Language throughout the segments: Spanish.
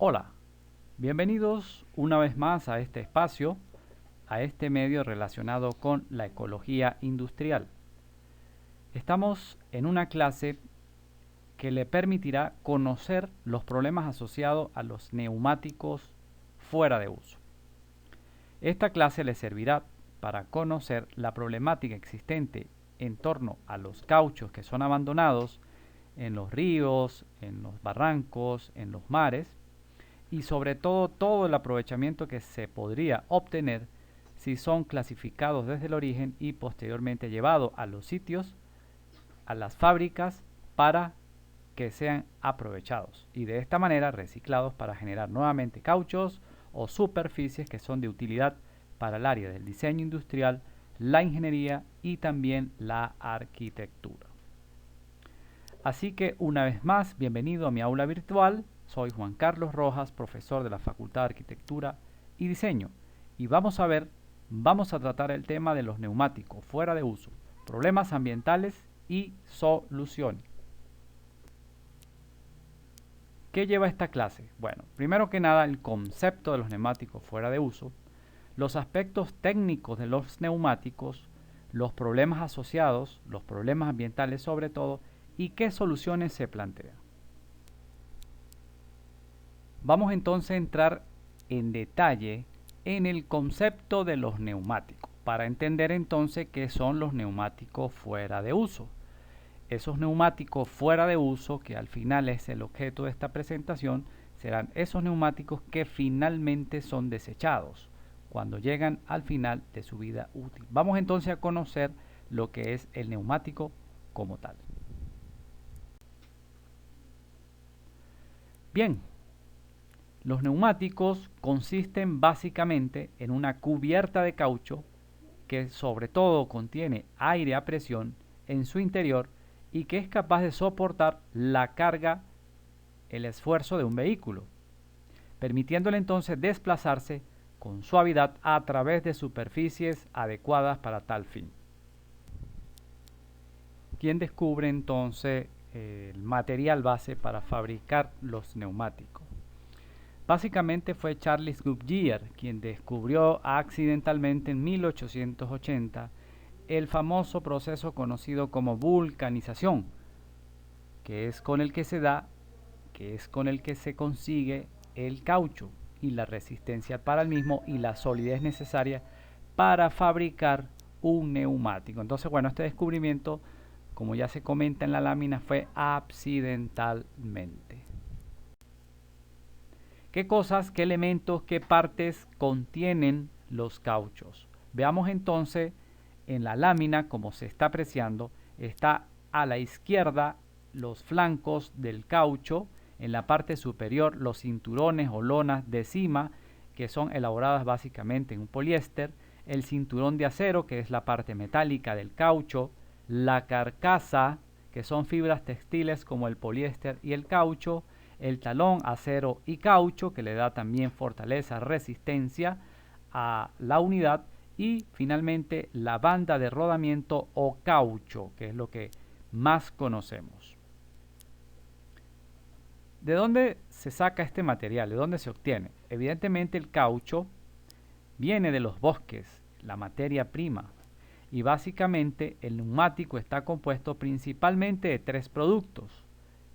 Hola, bienvenidos una vez más a este espacio, a este medio relacionado con la ecología industrial. Estamos en una clase que le permitirá conocer los problemas asociados a los neumáticos fuera de uso. Esta clase le servirá para conocer la problemática existente en torno a los cauchos que son abandonados en los ríos, en los barrancos, en los mares, y sobre todo el aprovechamiento que se podría obtener si son clasificados desde el origen y posteriormente llevados a los sitios, a las fábricas, para que sean aprovechados y de esta manera reciclados para generar nuevamente cauchos o superficies que son de utilidad para el área del diseño industrial, la ingeniería y también la arquitectura. Así que una vez más, bienvenido a mi aula virtual. Soy Juan Carlos Rojas, profesor de la Facultad de Arquitectura y Diseño. Y vamos a tratar el tema de los neumáticos fuera de uso, problemas ambientales y soluciones. ¿Qué lleva esta clase? Bueno, primero que nada el concepto de los neumáticos fuera de uso, los aspectos técnicos de los neumáticos, los problemas asociados, los problemas ambientales sobre todo, y qué soluciones se plantean. Vamos entonces a entrar en detalle en el concepto de los neumáticos, para entender entonces qué son los neumáticos fuera de uso. Esos neumáticos fuera de uso, que al final es el objeto de esta presentación, serán esos neumáticos que finalmente son desechados cuando llegan al final de su vida útil. Vamos entonces a conocer lo que es el neumático como tal. Bien, los neumáticos consisten básicamente en una cubierta de caucho que sobre todo contiene aire a presión en su interior y que es capaz de soportar la carga, el esfuerzo de un vehículo, permitiéndole entonces desplazarse con suavidad a través de superficies adecuadas para tal fin. ¿Quién descubre entonces el material base para fabricar los neumáticos? Básicamente fue Charles Goodyear quien descubrió accidentalmente en 1880 el famoso proceso conocido como vulcanización, que es con el que se consigue el caucho y la resistencia para el mismo y la solidez necesaria para fabricar un neumático. Entonces, bueno, este descubrimiento, como ya se comenta en la lámina, fue accidentalmente. ¿Qué cosas, qué elementos, qué partes contienen los cauchos? Veamos entonces en la lámina, como se está apreciando, está a la izquierda los flancos del caucho, en la parte superior los cinturones o lonas de cima, que son elaboradas básicamente en un poliéster, el cinturón de acero, que es la parte metálica del caucho, la carcasa, que son fibras textiles como el poliéster y el caucho, el talón, acero y caucho, que le da también fortaleza, resistencia a la unidad, y finalmente la banda de rodamiento o caucho, que es lo que más conocemos. ¿De dónde se saca este material? ¿De dónde se obtiene? Evidentemente el caucho viene de los bosques, la materia prima, y básicamente el neumático está compuesto principalmente de tres productos: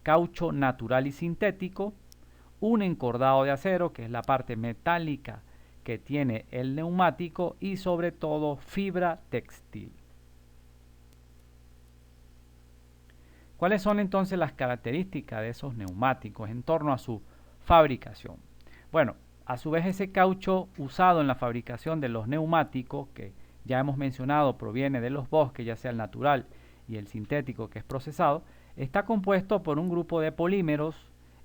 caucho natural y sintético, un encordado de acero, que es la parte metálica que tiene el neumático, y sobre todo fibra textil. ¿Cuáles son entonces las características de esos neumáticos en torno a su fabricación? Bueno, a su vez ese caucho usado en la fabricación de los neumáticos, que ya hemos mencionado proviene de los bosques, ya sea el natural y el sintético que es procesado, está compuesto por un grupo de polímeros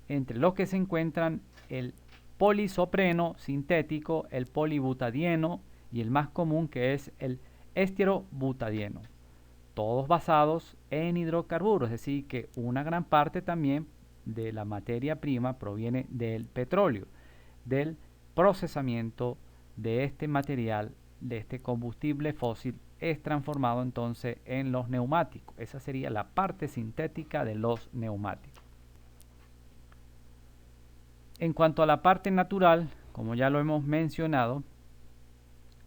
entre los que se encuentran el polisopreno sintético, el polibutadieno y el más común, que es el estirobutadieno, todos basados en hidrocarburos, es decir que una gran parte también de la materia prima proviene del petróleo, del procesamiento de este material, de este combustible fósil, es transformado entonces en los neumáticos. Esa sería la parte sintética de los neumáticos. En cuanto a la parte natural, como ya lo hemos mencionado,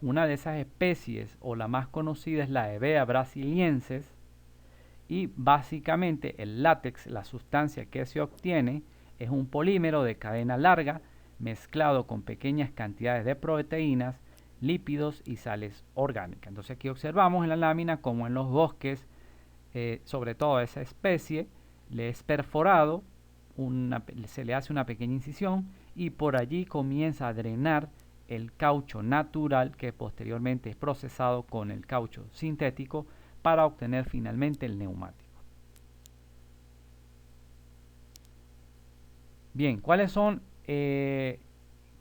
una de esas especies o la más conocida es la Hevea brasiliensis, y básicamente el látex, la sustancia que se obtiene, es un polímero de cadena larga mezclado con pequeñas cantidades de proteínas, lípidos y sales orgánicas. Entonces aquí observamos en la lámina como en los bosques, sobre todo esa especie, le es perforado, se le hace una pequeña incisión y por allí comienza a drenar el caucho natural que posteriormente es procesado con el caucho sintético para obtener finalmente el neumático. Bien, ¿cuáles son, qué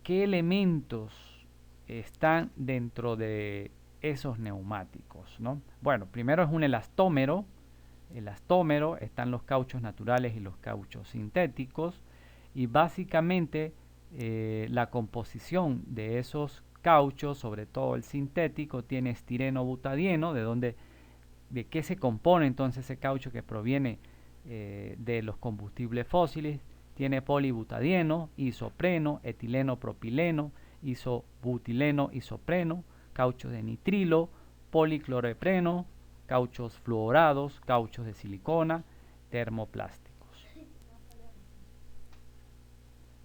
elementos están dentro de esos neumáticos, ¿no? Bueno, primero es un elastómero. Elastómero, están los cauchos naturales y los cauchos sintéticos, y básicamente la composición de esos cauchos, sobre todo el sintético, tiene estireno butadieno, de qué se compone entonces ese caucho que proviene de los combustibles fósiles. Tiene polibutadieno, isopreno, etileno propileno, isobutileno isopreno, cauchos de nitrilo, policlorepreno, cauchos fluorados, cauchos de silicona, termoplásticos.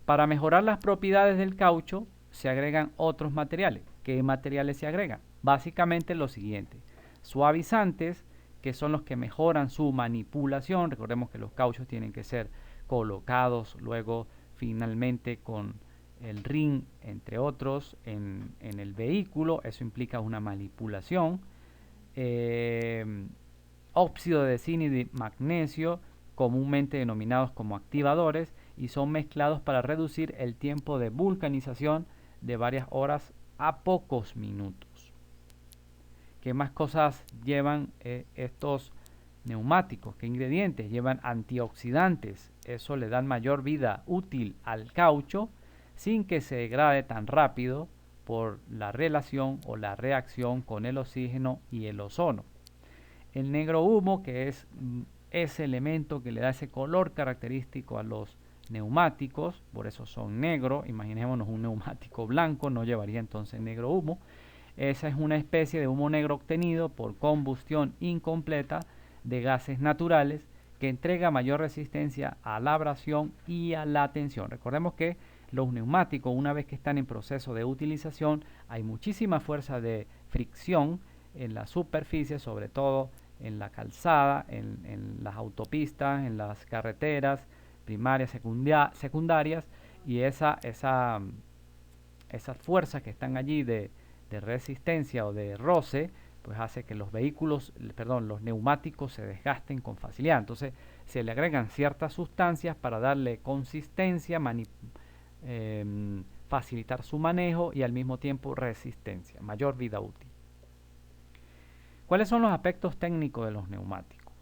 Para mejorar las propiedades del caucho se agregan otros materiales. ¿Qué materiales se agregan? Básicamente lo siguiente: suavizantes, que son los que mejoran su manipulación. Recordemos que los cauchos tienen que ser colocados luego finalmente con el ring, entre otros, en el vehículo. Eso implica una manipulación. Óxido de zinc y de magnesio, comúnmente denominados como activadores, y son mezclados para reducir el tiempo de vulcanización de varias horas a pocos minutos. ¿Qué más cosas llevan estos neumáticos? ¿Qué ingredientes? Llevan antioxidantes. Eso le da mayor vida útil al caucho sin que se degrade tan rápido por la relación o la reacción con el oxígeno y el ozono. El negro humo, que es ese elemento que le da ese color característico a los neumáticos, por eso son negros. Imaginémonos un neumático blanco, no llevaría entonces negro humo. Esa es una especie de humo negro obtenido por combustión incompleta de gases naturales que entrega mayor resistencia a la abrasión y a la tensión. Recordemos que los neumáticos, una vez que están en proceso de utilización, hay muchísima fuerza de fricción en la superficie, sobre todo en la calzada, en las autopistas, en las carreteras primarias, secundarias, y esas fuerzas que están allí de resistencia o de roce, pues hace que los los neumáticos se desgasten con facilidad. Entonces se le agregan ciertas sustancias para darle consistencia, facilitar su manejo y al mismo tiempo resistencia, mayor vida útil. ¿Cuáles son los aspectos técnicos de los neumáticos?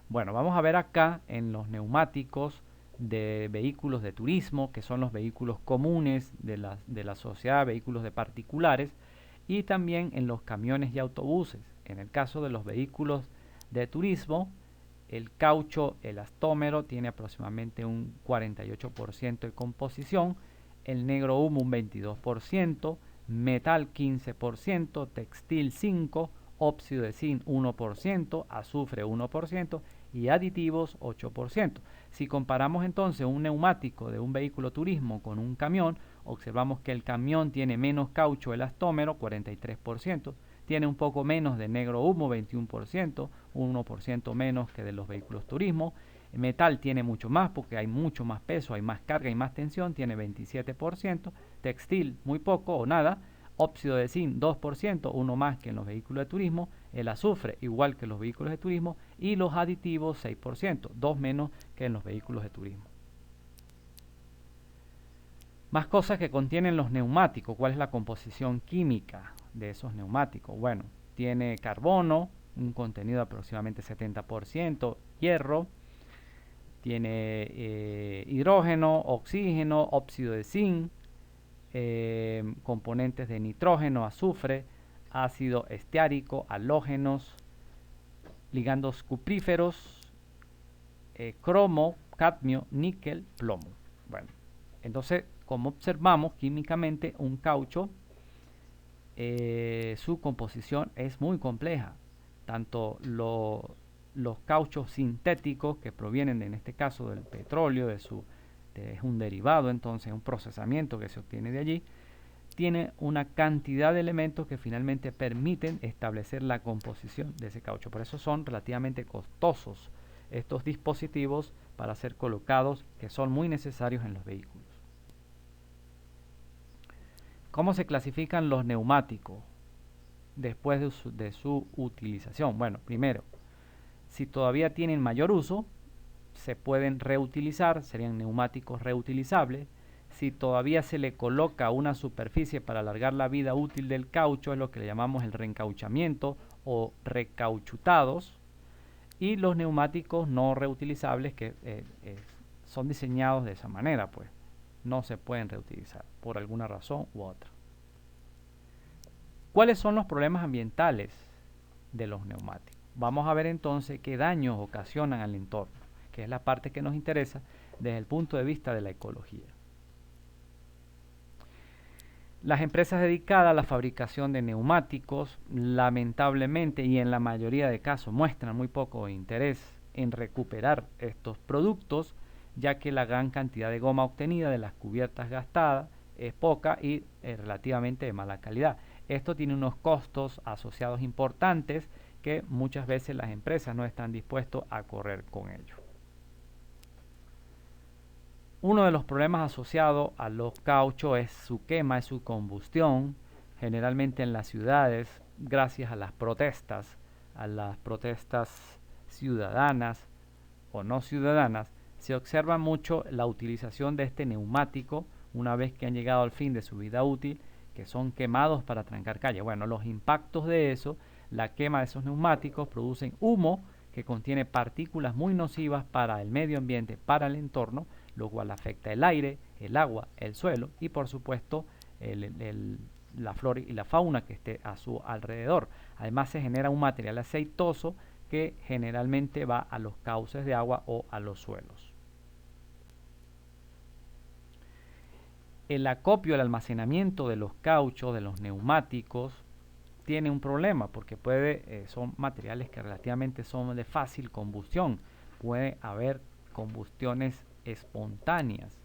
Bueno, vamos a ver acá en los neumáticos de vehículos de turismo, que son los vehículos comunes de la sociedad, vehículos de particulares, y también en los camiones y autobuses. En el caso de los vehículos de turismo, el caucho elastómero tiene aproximadamente un 48% de composición, el negro humo un 22%, metal 15%, textil 5%, óxido de zinc 1%, azufre 1% y aditivos 8%. Si comparamos entonces un neumático de un vehículo turismo con un camión, observamos que el camión tiene menos caucho elastómero, 43%, tiene un poco menos de negro humo, 21%, 1% menos que de los vehículos turismo. El metal tiene mucho más porque hay mucho más peso, hay más carga y más tensión, tiene 27%. Textil muy poco o nada. Óxido de zinc 2%, uno más que en los vehículos de turismo. El azufre igual que en los vehículos de turismo. Y los aditivos 6%, 2 menos que en los vehículos de turismo. Más cosas que contienen los neumáticos. ¿Cuál es la composición química de esos neumáticos? Bueno, tiene carbono, un contenido de aproximadamente 70%, hierro, tiene hidrógeno, oxígeno, óxido de zinc, componentes de nitrógeno, azufre, ácido esteárico, halógenos, ligandos cupríferos, cromo, cadmio, níquel, plomo. Bueno, entonces, como observamos químicamente, un caucho, su composición es muy compleja. Tanto los cauchos sintéticos que provienen, en este caso, del petróleo, es un derivado, entonces un procesamiento que se obtiene de allí, tiene una cantidad de elementos que finalmente permiten establecer la composición de ese caucho. Por eso son relativamente costosos estos dispositivos para ser colocados, que son muy necesarios en los vehículos. ¿Cómo se clasifican los neumáticos después de su utilización? Bueno, primero, si todavía tienen mayor uso, se pueden reutilizar, serían neumáticos reutilizables. Si todavía se le coloca una superficie para alargar la vida útil del caucho, es lo que le llamamos el reencauchamiento o recauchutados. Y los neumáticos no reutilizables, que son diseñados de esa manera, pues no se pueden reutilizar por alguna razón u otra. ¿Cuáles son los problemas ambientales de los neumáticos? Vamos a ver entonces qué daños ocasionan al entorno, que es la parte que nos interesa desde el punto de vista de la ecología. Las empresas dedicadas a la fabricación de neumáticos, lamentablemente y en la mayoría de casos, muestran muy poco interés en recuperar estos productos, ya que la gran cantidad de goma obtenida de las cubiertas gastadas es poca y relativamente de mala calidad. Esto tiene unos costos asociados importantes que muchas veces las empresas no están dispuestas a correr con ello. Uno de los problemas asociados a los cauchos es su quema, es su combustión, generalmente en las ciudades, gracias a las protestas ciudadanas o no ciudadanas, se observa mucho la utilización de este neumático una vez que han llegado al fin de su vida útil, que son quemados para trancar calle. Bueno, los impactos de eso, la quema de esos neumáticos producen humo que contiene partículas muy nocivas para el medio ambiente, para el entorno, lo cual afecta el aire, el agua, el suelo y por supuesto la flora y la fauna que esté a su alrededor. Además se genera un material aceitoso que generalmente va a los cauces de agua o a los suelos. El acopio, el almacenamiento de los cauchos, de los neumáticos, tiene un problema porque son materiales que relativamente son de fácil combustión. Puede haber combustiones espontáneas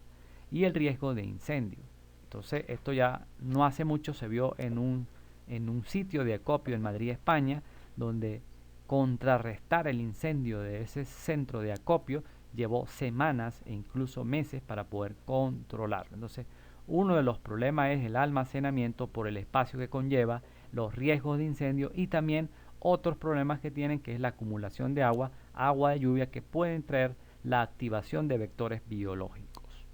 y el riesgo de incendio. Entonces esto ya no hace mucho se vio en un sitio de acopio en Madrid, España, donde contrarrestar el incendio de ese centro de acopio llevó semanas e incluso meses para poder controlarlo. Entonces uno de los problemas es el almacenamiento por el espacio que conlleva, los riesgos de incendio y también otros problemas que tienen, que es la acumulación de agua de lluvia, que pueden traer la activación de vectores biológicos.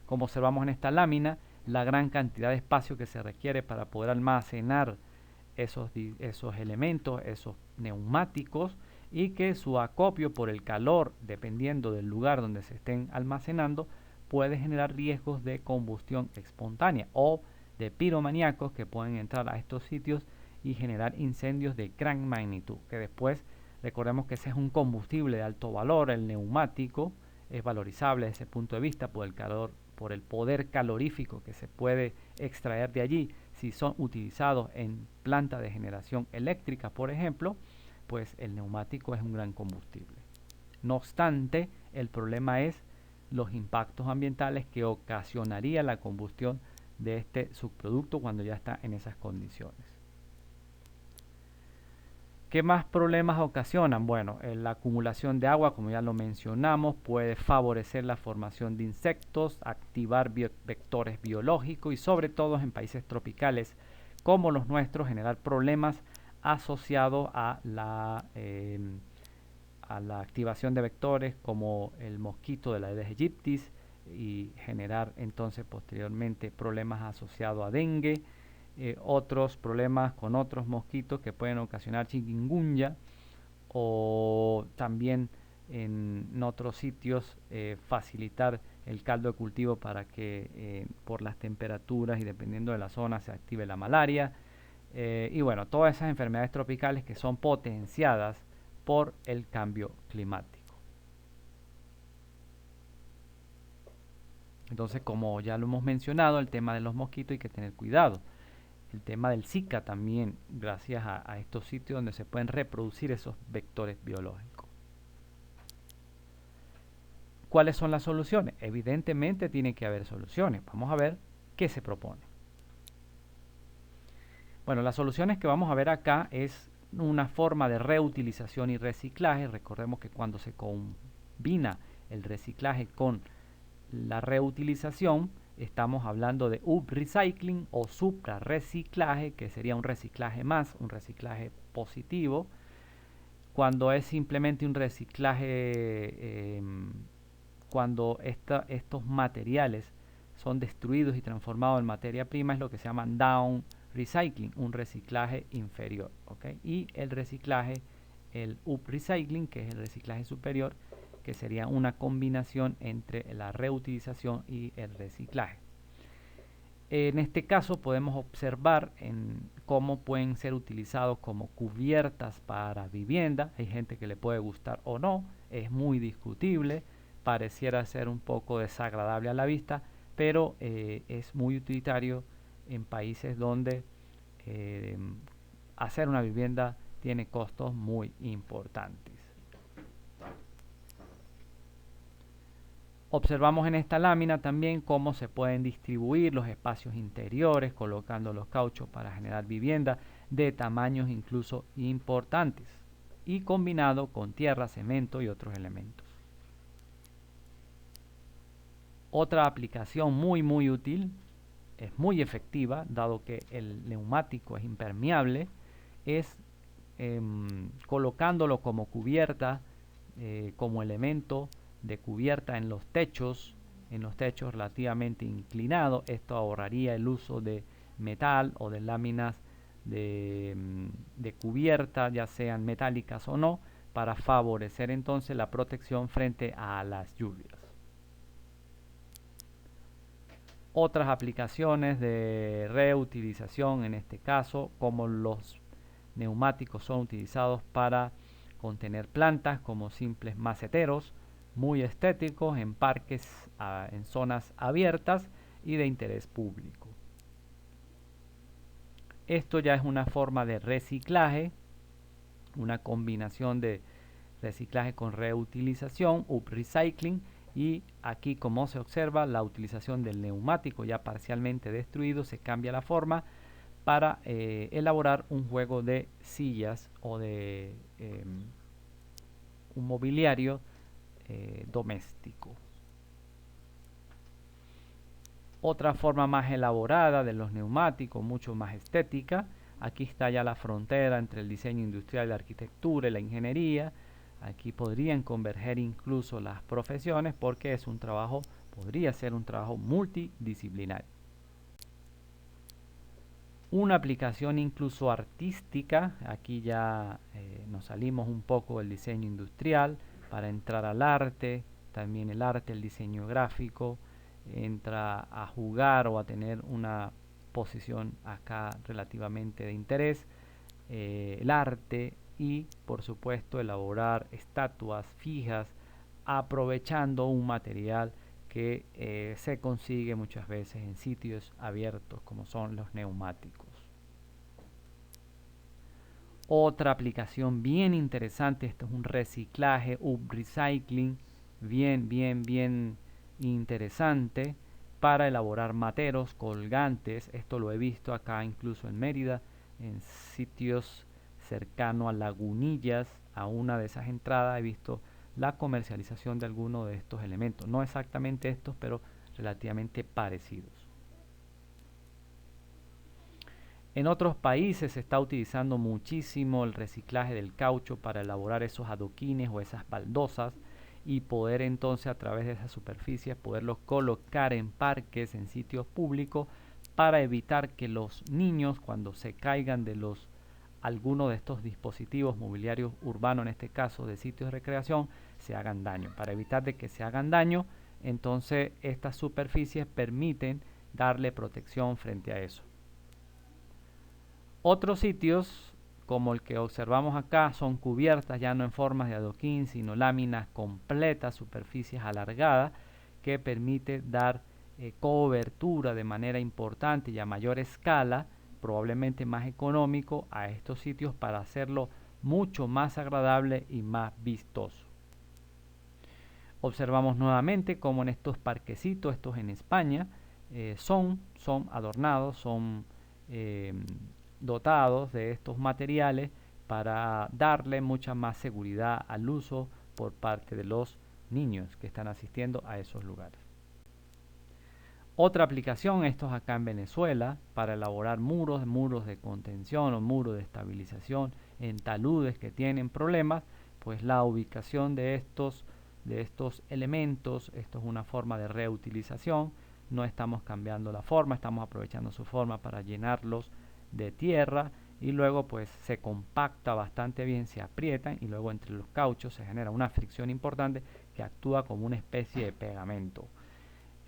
Como observamos en esta lámina, la gran cantidad de espacio que se requiere para poder almacenar esos elementos, esos neumáticos, y que su acopio por el calor, dependiendo del lugar donde se estén almacenando, puede generar riesgos de combustión espontánea o de piromaníacos que pueden entrar a estos sitios y generar incendios de gran magnitud, que después recordemos que ese es un combustible de alto valor. El neumático es valorizable desde ese punto de vista por el calor, por el poder calorífico que se puede extraer de allí. Si son utilizados en plantas de generación eléctrica, por ejemplo, pues el neumático es un gran combustible. No obstante, el problema es los impactos ambientales que ocasionaría la combustión de este subproducto cuando ya está en esas condiciones. ¿Qué más problemas ocasionan? Bueno, la acumulación de agua, como ya lo mencionamos, puede favorecer la formación de insectos, activar vectores biológicos y sobre todo en países tropicales como los nuestros generar problemas asociados a la activación de vectores como el mosquito de la Aedes aegypti y generar entonces posteriormente problemas asociados a dengue. Otros problemas con otros mosquitos que pueden ocasionar chikungunya o también en otros sitios facilitar el caldo de cultivo para que por las temperaturas y dependiendo de la zona se active la malaria y bueno, todas esas enfermedades tropicales que son potenciadas por el cambio climático. Entonces, como ya lo hemos mencionado, el tema de los mosquitos hay que tener cuidado. El tema del Zika también, gracias a estos sitios donde se pueden reproducir esos vectores biológicos. ¿Cuáles son las soluciones? Evidentemente tiene que haber soluciones. Vamos a ver qué se propone. Bueno, las soluciones que vamos a ver acá es una forma de reutilización y reciclaje. Recordemos que cuando se combina el reciclaje con la reutilización, estamos hablando de upcycling o suprarreciclaje, que sería un reciclaje más, un reciclaje positivo. Cuando es simplemente un reciclaje, cuando estos materiales son destruidos y transformados en materia prima, es lo que se llama down recycling, un reciclaje inferior, ¿okay? Y el reciclaje, el upcycling, que es el reciclaje superior, que sería una combinación entre la reutilización y el reciclaje. En este caso podemos observar cómo pueden ser utilizados como cubiertas para vivienda. Hay gente que le puede gustar o no, es muy discutible, pareciera ser un poco desagradable a la vista, pero es muy utilitario en países donde hacer una vivienda tiene costos muy importantes. Observamos en esta lámina también cómo se pueden distribuir los espacios interiores, colocando los cauchos para generar vivienda de tamaños incluso importantes y combinado con tierra, cemento y otros elementos. Otra aplicación muy útil, es muy efectiva, dado que el neumático es impermeable, es colocándolo como cubierta, como elemento de cubierta en los techos relativamente inclinados. Esto ahorraría el uso de metal o de láminas de cubierta, ya sean metálicas o no, para favorecer entonces la protección frente a las lluvias. Otras aplicaciones de reutilización, en este caso, como los neumáticos son utilizados para contener plantas como simples maceteros, muy estéticos en parques, en zonas abiertas y de interés público. Esto ya es una forma de reciclaje, una combinación de reciclaje con reutilización, upcycling, y aquí, como se observa, la utilización del neumático ya parcialmente destruido, se cambia la forma para elaborar un juego de sillas o de un mobiliario doméstico. Otra forma más elaborada de los neumáticos, mucho más estética. Aquí está ya la frontera entre el diseño industrial, la arquitectura y la ingeniería. Aquí podrían converger incluso las profesiones porque es un trabajo, podría ser un trabajo multidisciplinario. Una aplicación incluso artística, aquí ya nos salimos un poco del diseño industrial para entrar al arte, también el arte, el diseño gráfico, entra a jugar o a tener una posición acá relativamente de interés, el arte y por supuesto elaborar estatuas fijas aprovechando un material que se consigue muchas veces en sitios abiertos como son los neumáticos. Otra aplicación bien interesante, esto es un reciclaje, upcycling, bien interesante para elaborar materos, colgantes. Esto lo he visto acá incluso en Mérida, en sitios cercanos a lagunillas, a una de esas entradas he visto la comercialización de algunos de estos elementos. No exactamente estos, pero relativamente parecidos. En otros países se está utilizando muchísimo el reciclaje del caucho para elaborar esos adoquines o esas baldosas y poder entonces a través de esas superficies poderlos colocar en parques, en sitios públicos para evitar que los niños cuando se caigan de alguno de estos dispositivos mobiliarios urbanos, en este caso de sitios de recreación, se hagan daño. Para evitar de que se hagan daño, entonces estas superficies permiten darle protección frente a eso. Otros sitios como el que observamos acá, son cubiertas ya no en formas de adoquín, sino láminas completas, superficies alargadas, que permite dar cobertura de manera importante y a mayor escala, probablemente más económico, a estos sitios para hacerlo mucho más agradable y más vistoso. Observamos nuevamente como en estos parquecitos, estos en España, son adornados, son dotados de estos materiales para darle mucha más seguridad al uso por parte de los niños que están asistiendo a esos lugares. Otra aplicación, estos acá en Venezuela, para elaborar muros de contención o muros de estabilización en taludes que tienen problemas, pues la ubicación de estos elementos, esto es una forma de reutilización, no estamos cambiando la forma, estamos aprovechando su forma para llenarlos de tierra y luego pues se compacta bastante bien, se aprietan y luego entre los cauchos se genera una fricción importante que actúa como una especie de pegamento.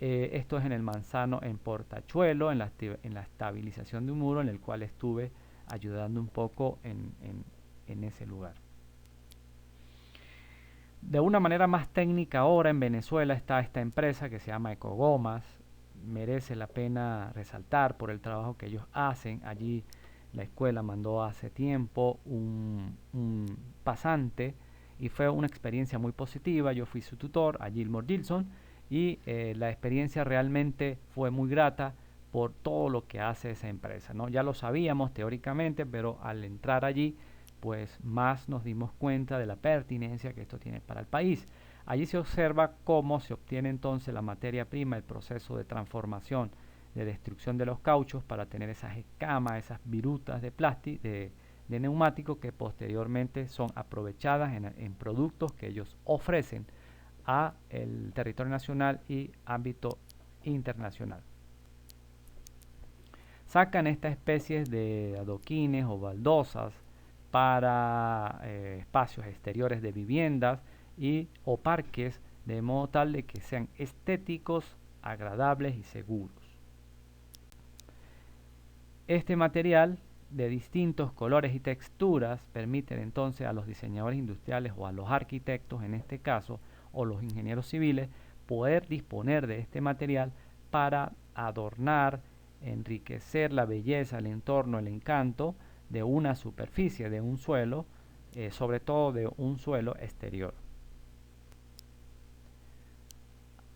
Esto es en el Manzano, en Portachuelo, en la estabilización de un muro en el cual estuve ayudando un poco en ese lugar. De una manera más técnica ahora en Venezuela está esta empresa que se llama Ecogomas. Merece la pena resaltar por el trabajo que ellos hacen. Allí la escuela mandó hace tiempo un pasante y fue una experiencia muy positiva. Yo fui su tutor, a Gilmore Gilson, y la experiencia realmente fue muy grata por todo lo que hace esa empresa, ¿no? Ya lo sabíamos teóricamente, pero al entrar allí pues más nos dimos cuenta de la pertinencia que esto tiene para el país. Allí se observa cómo se obtiene entonces la materia prima, el proceso de transformación, de destrucción de los cauchos para tener esas escamas, esas virutas de plástico, de neumático que posteriormente son aprovechadas en productos que ellos ofrecen a el territorio nacional y ámbito internacional. Sacan estas especies de adoquines o baldosas para espacios exteriores de viviendas o parques, de modo tal de que sean estéticos, agradables y seguros. Este material de distintos colores y texturas permiten entonces a los diseñadores industriales o a los arquitectos en este caso o los ingenieros civiles poder disponer de este material para adornar, enriquecer la belleza, el entorno, el encanto de una superficie, de un suelo, sobre todo de un suelo exterior.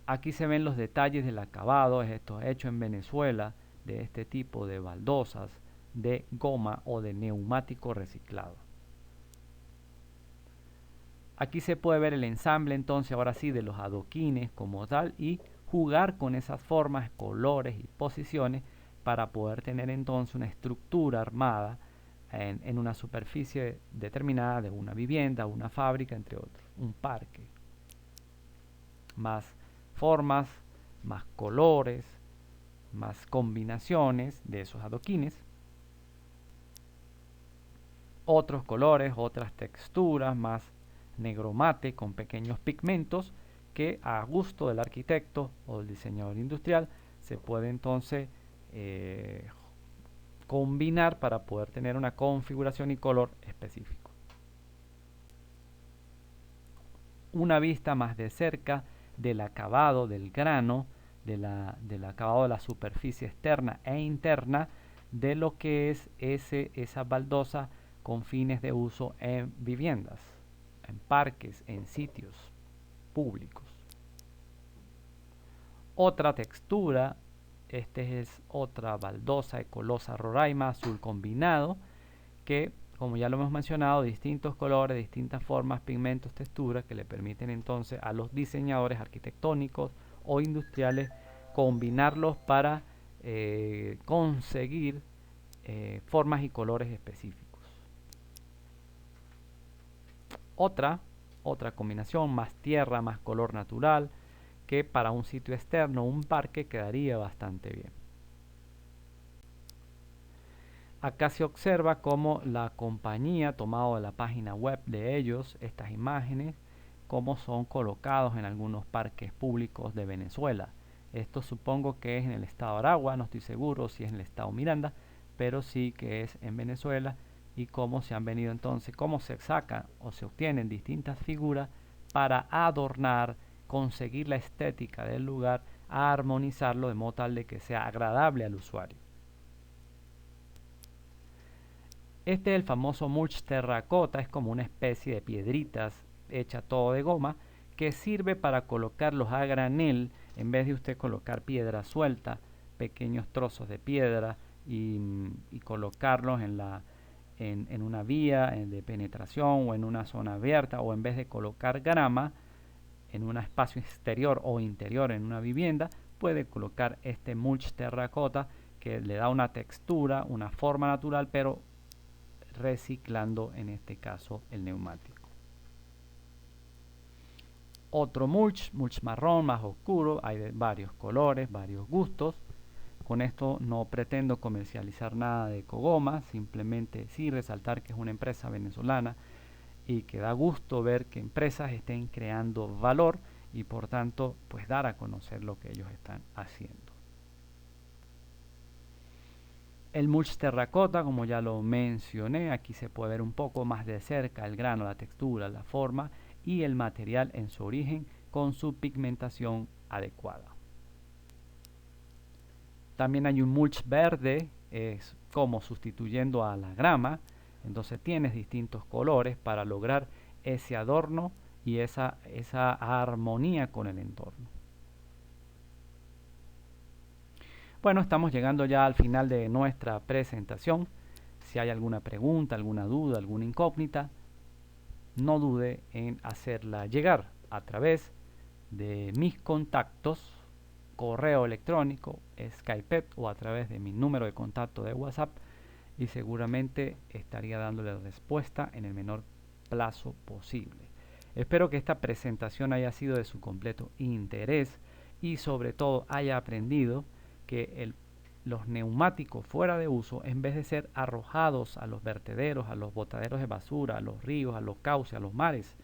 Aquí se ven los detalles del acabado, esto hecho en Venezuela, de este tipo de baldosas de goma o de neumático reciclado. Aquí se puede ver el ensamble entonces ahora sí de los adoquines como tal y jugar con esas formas, colores y posiciones para poder tener entonces una estructura armada en una superficie determinada de una vivienda, una fábrica, entre otros, un parque. Más formas, más colores, más combinaciones de esos adoquines, otros colores, otras texturas, más negro mate con pequeños pigmentos que a gusto del arquitecto o del diseñador industrial se puede entonces combinar para poder tener una configuración y color específico. Una vista más de cerca del acabado del grano, del acabado de la superficie externa e interna de lo que es esa baldosa con fines de uso en viviendas, en parques, en sitios públicos. Otra textura, este es otra baldosa Ecolosa Roraima azul combinado, que como ya lo hemos mencionado, distintos colores, distintas formas, pigmentos, texturas que le permiten entonces a los diseñadores arquitectónicos o industriales combinarlos para conseguir formas y colores específicos. Otra combinación, más tierra, más color natural, que para un sitio externo, un parque, quedaría bastante bien. Acá se observa cómo la compañía, tomado de la página web de ellos, estas imágenes, cómo son colocados en algunos parques públicos de Venezuela. Esto supongo que es en el estado de Aragua, no estoy seguro si es en el estado Miranda, pero sí que es en Venezuela y cómo se han venido entonces, cómo se sacan o se obtienen distintas figuras para adornar, conseguir la estética del lugar, armonizarlo de modo tal de que sea agradable al usuario. Este es el famoso mulch terracota, es como una especie de piedritas hecha todo de goma que sirve para colocarlos a granel en vez de usted colocar piedra suelta, pequeños trozos de piedra y colocarlos en una vía de penetración o en una zona abierta, o en vez de colocar grama en un espacio exterior o interior en una vivienda, puede colocar este mulch terracota que le da una textura, una forma natural, pero reciclando en este caso el neumático. Otro mulch marrón más oscuro, hay de varios colores, varios gustos. Con esto no pretendo comercializar nada de Ecogoma, simplemente sí resaltar que es una empresa venezolana y que da gusto ver que empresas estén creando valor y por tanto pues dar a conocer lo que ellos están haciendo. El mulch terracota, como ya lo mencioné, aquí se puede ver un poco más de cerca el grano, la textura, la forma y el material en su origen con su pigmentación adecuada. También hay un mulch verde, es como sustituyendo a la grama, entonces tienes distintos colores para lograr ese adorno y esa armonía con el entorno. Bueno, estamos llegando ya al final de nuestra presentación. Si hay alguna pregunta, alguna duda, alguna incógnita, no dude en hacerla llegar a través de mis contactos, correo electrónico, Skype o a través de mi número de contacto de WhatsApp, y seguramente estaría dándole respuesta en el menor plazo posible. Espero que esta presentación haya sido de su completo interés y sobre todo haya aprendido que los neumáticos fuera de uso, en vez de ser arrojados a los vertederos, a los botaderos de basura, a los ríos, a los cauces, a los mares,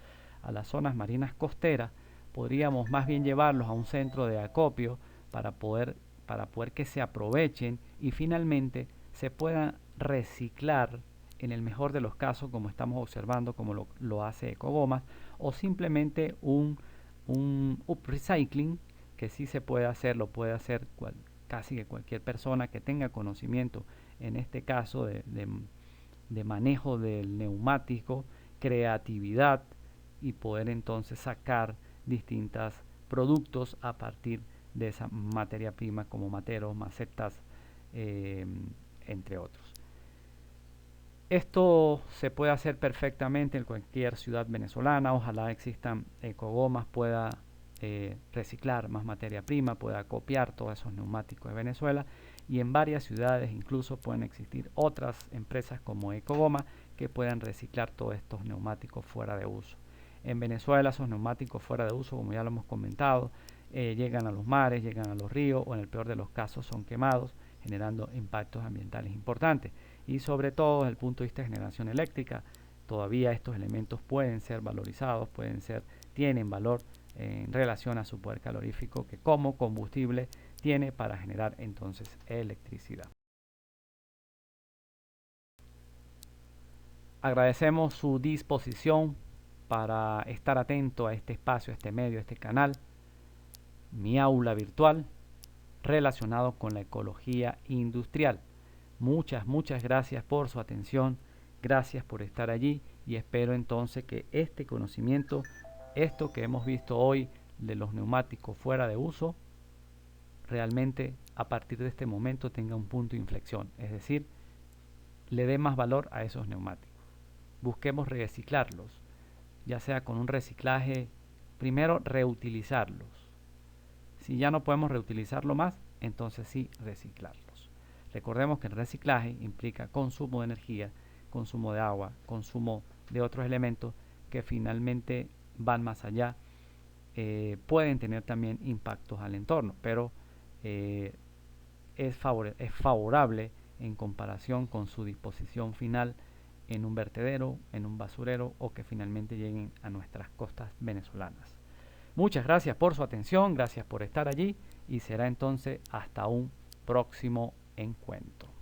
a las zonas marinas costeras, podríamos más bien llevarlos a un centro de acopio para poder que se aprovechen y finalmente se puedan reciclar en el mejor de los casos, como estamos observando, como lo hace Ecogomas, o simplemente un upcycling que sí se puede hacer, lo puede hacer casi que cualquier persona que tenga conocimiento, en este caso de manejo del neumático, creatividad y poder entonces sacar distintos productos a partir de esa materia prima como materos, macetas, entre otros. Esto se puede hacer perfectamente en cualquier ciudad venezolana. Ojalá existan Ecogomas, pueda reciclar más materia prima, pueda copiar todos esos neumáticos de Venezuela, y en varias ciudades incluso pueden existir otras empresas como Ecogoma que puedan reciclar todos estos neumáticos fuera de uso. En Venezuela esos neumáticos fuera de uso, como ya lo hemos comentado, llegan a los mares, llegan a los ríos o en el peor de los casos son quemados, generando impactos ambientales importantes. Y sobre todo desde el punto de vista de generación eléctrica, todavía estos elementos pueden ser valorizados, tienen valor en relación a su poder calorífico que como combustible tiene para generar entonces electricidad. Agradecemos su disposición para estar atento a este espacio, a este medio, a este canal, mi aula virtual relacionado con la ecología industrial. Muchas gracias por su atención, gracias por estar allí y espero entonces que este conocimiento, esto que hemos visto hoy de los neumáticos fuera de uso, realmente a partir de este momento tenga un punto de inflexión, es decir, le dé más valor a esos neumáticos. Busquemos reciclarlos, ya sea con un reciclaje, primero reutilizarlos. Si ya no podemos reutilizarlo más, entonces sí reciclarlos. Recordemos que el reciclaje implica consumo de energía, consumo de agua, consumo de otros elementos que finalmente van más allá. Pueden tener también impactos al entorno, pero es favorable en comparación con su disposición final en un vertedero, en un basurero o que finalmente lleguen a nuestras costas venezolanas. Muchas gracias por su atención, gracias por estar allí y será entonces hasta un próximo encuentro.